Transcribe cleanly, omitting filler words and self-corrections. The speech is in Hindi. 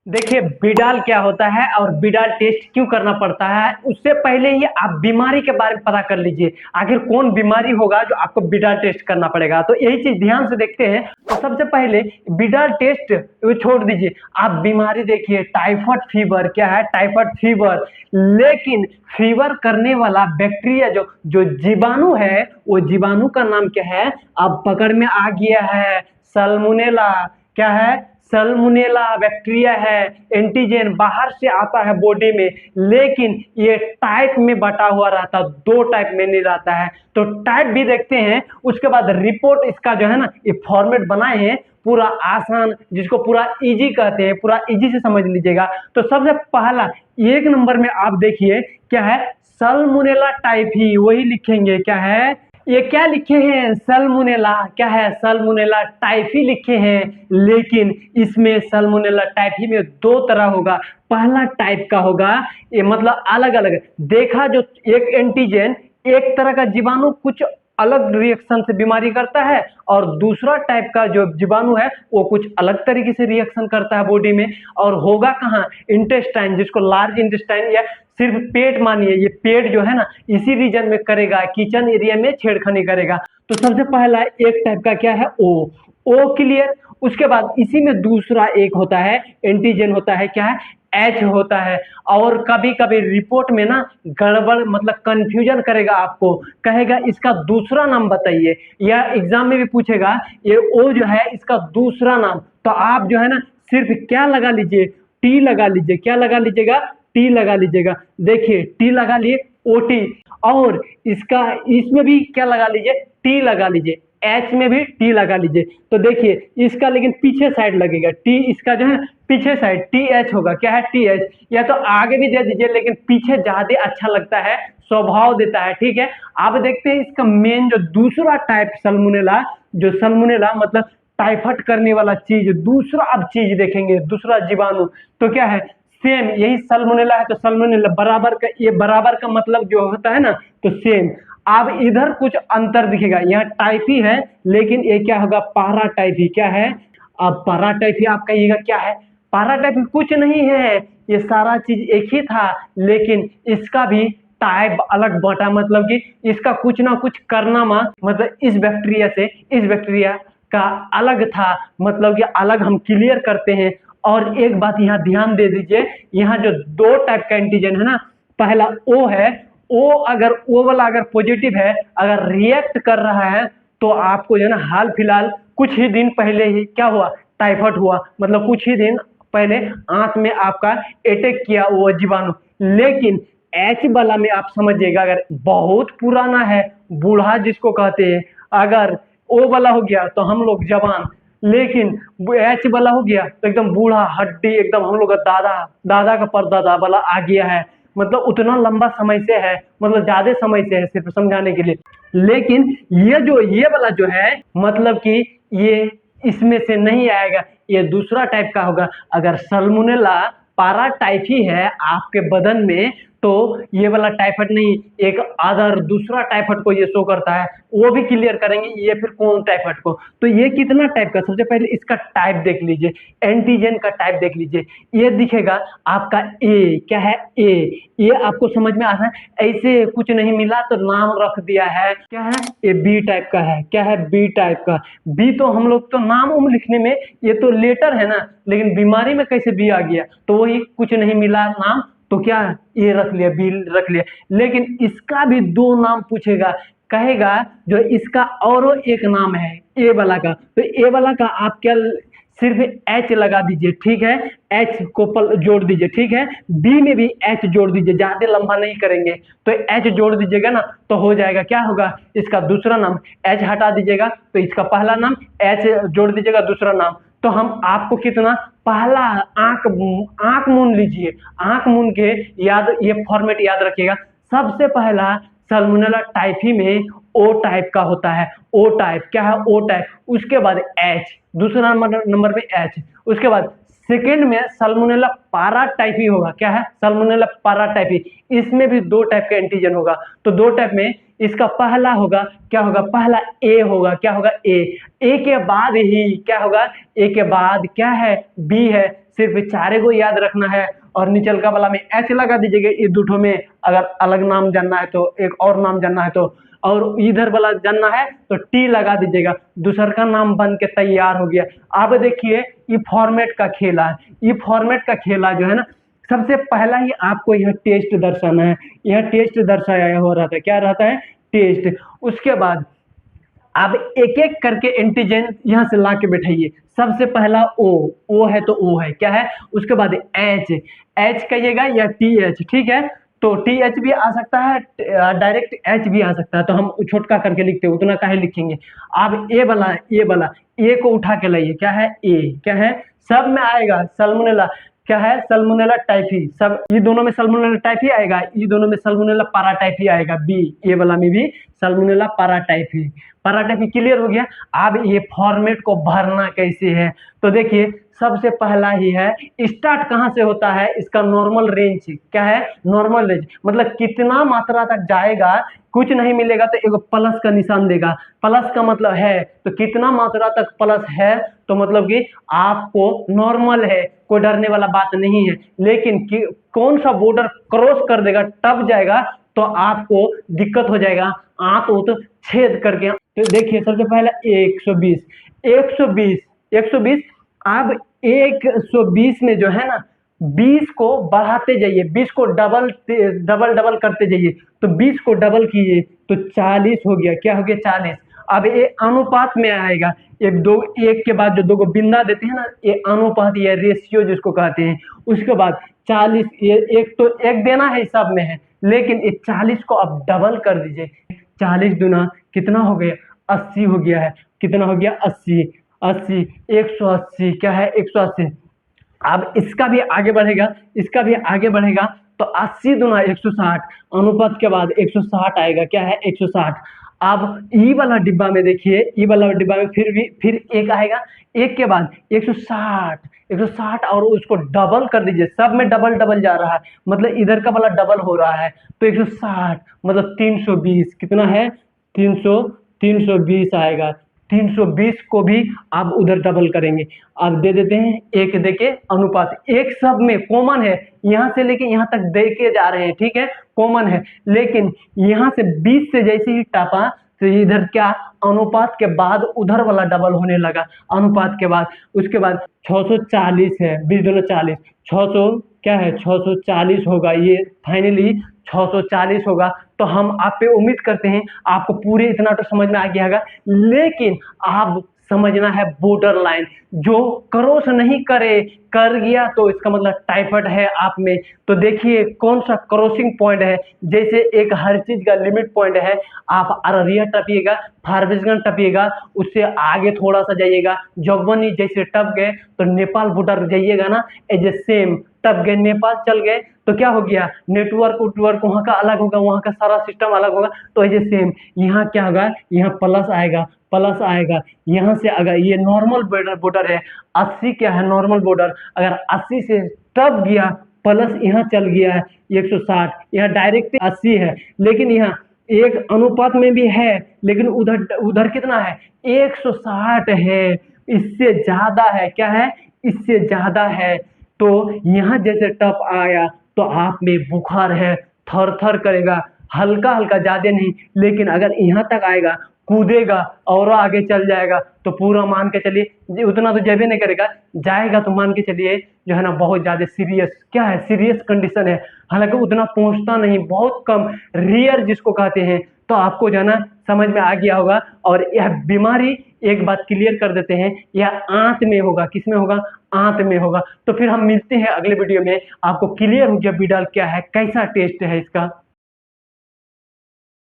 देखिए बिडाल क्या होता है और बिडाल टेस्ट क्यों करना पड़ता है उससे पहले ही आप बीमारी के बारे में पता कर लीजिए। आखिर कौन बीमारी होगा जो आपको बिडाल टेस्ट करना पड़ेगा, तो यही चीज ध्यान से देखते हैं। तो सबसे पहले बिडाल टेस्ट वो छोड़ दीजिए, आप बीमारी देखिए टाइफाइड फीवर। क्या है टाइफाइड फीवर? लेकिन फीवर करने वाला बैक्टीरिया जो जो जीवाणु है वो जीवाणु का नाम क्या है? अब पकड़ में आ गया है, सल्मोनेला। क्या है? सल्मोनेला बैक्टीरिया है। एंटीजन बाहर से आता है बॉडी में, लेकिन ये टाइप में बटा हुआ रहता, दो टाइप में नहीं रहता है। तो टाइप भी देखते हैं, उसके बाद रिपोर्ट इसका जो है ना ये फॉर्मेट बनाए हैं पूरा आसान, जिसको पूरा इजी कहते हैं, पूरा इजी से समझ लीजिएगा। तो सबसे पहला एक नंबर में आप देखिए क्या है, सल्मोनेला टाइफी, वही लिखेंगे। क्या है ये? क्या लिखे हैं? सल्मोनेला। क्या है? सल्मोनेला टाइफी लिखे हैं। लेकिन इसमें सल्मोनेला टाइफी में दो तरह होगा। पहला टाइप का होगा, ये मतलब अलग अलग देखा, जो एक एंटीजन एक तरह का जीवाणु कुछ अलग रिएक्शन से बीमारी करता है, और दूसरा टाइप का जो जीवाणु है वो कुछ अलग तरीके से रिएक्शन करता है बॉडी में। और होगा कहाँ? इंटेस्टाइन, जिसको लार्ज इंटेस्टाइन या सिर्फ पेट मानिए, ये पेट जो है ना इसी रीजन में करेगा, किचन एरिया में छेड़खानी करेगा। तो सबसे पहला एक टाइप का क्या है? Oh clear. उसके बाद इसी में दूसरा एक होता है एंटीजन, होता है क्या है? एच होता है। और कभी कभी रिपोर्ट में ना गड़बड़ मतलब कंफ्यूजन करेगा, आपको कहेगा इसका दूसरा नाम बताइए, या एग्जाम में भी पूछेगा ये ओ जो है इसका दूसरा नाम। तो आप जो है ना सिर्फ क्या लगा लीजिए? टी लगा लीजिए। क्या लगा लीजिएगा? टी लगा लीजिएगा। देखिए टी लगा लिए, ओटी। और इसका इसमें भी क्या लगा लीजिए? टी लगा लीजिए। एच में भी टी लगा लीजिए। तो देखिए इसका लेकिन पीछे साइड लगेगा टी, इसका जो है पीछे साइड टी एच होगा। क्या है? T H. या तो आगे भी दे दीजिए, लेकिन पीछे ज्यादा अच्छा लगता है, स्वभाव देता है। ठीक है, आप देखते हैं इसका मेन जो दूसरा टाइप सल्मोनेला, जो सल्मोनेला मतलब टाइफाइड करने वाला चीज, दूसरा अब चीज देखेंगे, दूसरा जीवाणु। तो क्या है? सेम यही सल्मोनेला है, तो सल्मोनेला बराबर का, ये बराबर का मतलब जो होता है ना, तो सेम। अब इधर कुछ अंतर दिखेगा, यहाँ टाइफी है लेकिन ये क्या होगा? पारा टाइफी। क्या है? अब पारा टाइफी आप कहिएगा क्या है? पारा टाइफी कुछ नहीं है, ये सारा चीज एक ही था, लेकिन इसका भी टाइप अलग बटा, मतलब कि इसका कुछ ना कुछ करनामा, मतलब इस बैक्टीरिया से इस बैक्टीरिया का अलग था, मतलब कि अलग हम क्लियर करते हैं। और एक बात यहाँ ध्यान दे दीजिए, यहाँ जो दो टाइप का एंटीजन है ना, पहला ओ है, ओ अगर ओ वाला अगर पॉजिटिव है, अगर रिएक्ट कर रहा है, तो आपको जो है ना हाल फिलहाल कुछ ही दिन पहले ही क्या हुआ? टाइफाइड हुआ, मतलब कुछ ही दिन पहले आंत में आपका अटैक किया वो जीवाणु। लेकिन एच वाला में आप समझिएगा, अगर बहुत पुराना है, बूढ़ा जिसको कहते हैं, अगर ओ वाला हो गया तो हम लोग जवान, लेकिन एच वाला हो गया तो एकदम बूढ़ा हड्डी, एकदम हम लोग का दादा दादा का परदादा वाला आ गया है। मतलब उतना लंबा समय से है, मतलब ज्यादा समय से है, सिर्फ समझाने के लिए। लेकिन ये वाला जो है, मतलब कि ये इसमें से नहीं आएगा, ये दूसरा टाइप का होगा। अगर सल्मोनेला पारा टाइफी है आपके बदन में, तो ये वाला टाइफाइड नहीं, एक अदर दूसरा टाइफाइड को ये शो करता है, वो भी क्लियर करेंगे ये फिर कौन टाइफाइड को। तो ये कितना टाइप का? सबसे पहले इसका टाइप देख लीजिए, एंटीजन का टाइप देख लीजिए। ये दिखेगा आपका ए। क्या है? ए। ये आपको समझ में आता है, ऐसे कुछ नहीं मिला तो नाम रख दिया है। क्या है? ये बी टाइप का है। क्या है? बी टाइप का। बी तो हम लोग तो नाम उम लिखने में, ये तो लेटर है ना, लेकिन बीमारी में कैसे बी आ गया? तो वही कुछ नहीं मिला नाम, तो क्या ये रख लिया, बी रख लिया। लेकिन इसका भी दो नाम पूछेगा, कहेगा जो इसका और एक नाम है ए वाला का, तो ए वाला का आप क्या सिर्फ एच लगा दीजिए। ठीक है, एच को जोड़ दीजिए। ठीक है, बी में भी एच जोड़ दीजिए, ज्यादा लंबा नहीं करेंगे, तो एच जोड़ दीजिएगा ना तो हो जाएगा। क्या होगा? इसका दूसरा नाम। एच हटा दीजिएगा तो इसका पहला नाम, एच जोड़ दीजिएगा दूसरा नाम। तो हम आपको कितना, पहला आंख आंख मूंद लीजिए, आंख मूंद के याद, ये फॉर्मेट याद रखिएगा। सबसे पहला सल्मोनेला टाइफी में ओ टाइप का होता है, ओ टाइप। क्या है? ओ टाइप। उसके बाद एच, दूसरा नंबर में एच। उसके बाद सेकेंड में सल्मोनेला पारा टाइफी होगा। क्या है? सल्मोनेला पारा टाइफी। इसमें भी दो टाइप का एंटीजन होगा, तो दो टाइप में इसका पहला होगा, क्या होगा? पहला ए होगा। क्या होगा? ए। ए के बाद ही क्या होगा? ए के बाद क्या है? बी है। सिर्फ चारे को याद रखना है और निचलका वाला में एच लगा दीजिएगा। ये दूठों में अगर अलग नाम जानना है तो, एक और नाम जानना है तो, और इधर वाला जानना है तो टी लगा दीजिएगा। दूसर का नाम बन के तैयार हो गया। अब देखिए ये फॉर्मेट का खेला है। ये फॉर्मेट का खेला जो है ना, सबसे पहला ही आपको यह टेस्ट दर्शाना है। यह टेस्ट दर्शाया हो रहा था, क्या रहता है, टेस्ट। उसके बाद अब एक एक करके एंटीजन यहां से ला के बैठाइए। सबसे पहला ओ है तो ओ है, क्या है। उसके बाद एच कहिएगा या टी एच, ठीक है। तो टी एच भी आ सकता है, डायरेक्ट एच भी आ सकता है, तो हम छोटका करके लिखते हैं, उतना काहे लिखेंगे। अब ए को उठा के लाइए, क्या है, ए क्या है, सब में आएगा सल्मोनेला, क्या है, सल्मोनेला टाइफी। सब ये दोनों में सल्मोनेला टाइफी आएगा, ये दोनों में सल्मोनेला पाराटाइफी आएगा। बी ए वाला में भी सल्मोनेला पाराटाइफी। पाराटाइफी क्लियर हो गया। अब ये फॉर्मेट को भरना कैसे है, तो देखिए सबसे पहला ही है, स्टार्ट कहां से होता है, इसका नॉर्मल रेंज, क्या है, नॉर्मल रेंज, मतलब कितना मात्रा तक जाएगा, कुछ नहीं मिलेगा तो एक प्लस का निशान देगा। प्लस का मतलब है तो कितना मात्रा तक प्लस है, तो मतलब कि आपको नॉर्मल है, कोई डरने वाला बात नहीं है। लेकिन कौन सा बॉर्डर क्रॉस कर देगा, टप जाएगा, तो आपको दिक्कत हो जाएगा, आंत उत छेद करके। तो देखिए सबसे पहले 120 120 120। अब 120 में जो है ना, 20 को बढ़ाते जाइए, 20 को डबल डबल डबल करते जाइए। तो 20 को डबल कीजिए तो 40 हो गया, क्या हो गया, 40। अब ये अनुपात में आएगा, एक के बाद जो दो को बिंदा देते हैं ना, ये अनुपात, ये रेशियो जिसको कहते हैं। उसके बाद 40, ये एक तो एक देना है हिसाब में है, लेकिन ये 40 को आप डबल कर दीजिए। 40 दुना कितना हो गया, 80 हो गया है। कितना हो गया, 80 80 180, क्या है, 180। अब इसका भी आगे बढ़ेगा, इसका भी आगे बढ़ेगा, तो 80 दुना 160, अनुपात के बाद 160 आएगा, क्या है, 160। अब ई वाला डिब्बा में देखिए, ई वाला डिब्बा में फिर एक आएगा, एक के बाद 160 160, और उसको डबल कर दीजिए। सब में डबल डबल जा रहा है, मतलब इधर का वाला डबल हो रहा है, तो 160 मतलब 320, कितना है, 320 आएगा। 320 को भी आप उधर डबल करेंगे। आप दे देते हैं एक देके अनुपात, एक सब में कॉमन है, यहां से लेके यहां तक दे के जा रहे हैं, ठीक है, कॉमन है। लेकिन यहां से 20 से जैसे ही टापा, तो इधर क्या, अनुपात के बाद उधर वाला डबल होने लगा, अनुपात के बाद। उसके बाद 640 है, 20 दोनों 40, 600 क्या है, 640 होगा, ये फाइनली 640 होगा। तो हम आप पे उम्मीद करते हैं आपको पूरे इतना तो समझ में आ गया होगा, लेकिन आप समझना है बॉर्डर लाइन, जो क्रॉस नहीं करे, कर गया तो इसका मतलब टाइफाइड है आप में। तो देखिए कौन सा क्रॉसिंग पॉइंट है, जैसे एक हर चीज का लिमिट पॉइंट है। आप अररिया टपिएगा, फारबिसगंज टपिएगा, उससे आगे थोड़ा सा जाइएगा, जोगबनी जैसे टप गए तो नेपाल बॉर्डर जाइएगा ना, एज ए सेम टप गए, नेपाल चल गए तो क्या हो गया, नेटवर्क उटवर्क वहाँ का अलग होगा, वहाँ का सारा सिस्टम अलग होगा। तो एज ए सेम यहाँ क्या होगा, यहाँ प्लस आएगा, प्लस आएगा। यहाँ से अगर ये नॉर्मल बॉर्डर है, 80 क्या है, नॉर्मल बॉर्डर, अगर 80 से टप गया, प्लस यहाँ चल गया है 160, यहाँ डायरेक्ट 80 है, लेकिन यहाँ एक अनुपात में भी है, लेकिन उधर उधर कितना है, 160 है, इससे ज्यादा है, क्या है, इससे ज्यादा है। तो यहाँ जैसे टप आया तो आप में बुखार है, थर थर करेगा, हल्का हल्का, ज्यादा नहीं, लेकिन अगर यहाँ तक आएगा, कूदेगा और आगे चल जाएगा, तो पूरा मान के चलिए, उतना तो जबे नहीं करेगा, जाएगा तो मान के चलिए जो है ना बहुत ज्यादा सीरियस, क्या है, सीरियस कंडीशन है। हालांकि उतना पहुंचता नहीं, बहुत कम, रेयर जिसको कहते हैं। तो आपको जो है ना समझ में आ गया होगा। और यह बीमारी, एक बात क्लियर कर देते हैं, यह आंत में होगा, किसमें होगा, आंत में होगा। तो फिर हम मिलते हैं अगले वीडियो में, आपको क्लियर हो गया बिडाल क्या है, कैसा टेस्ट है इसका।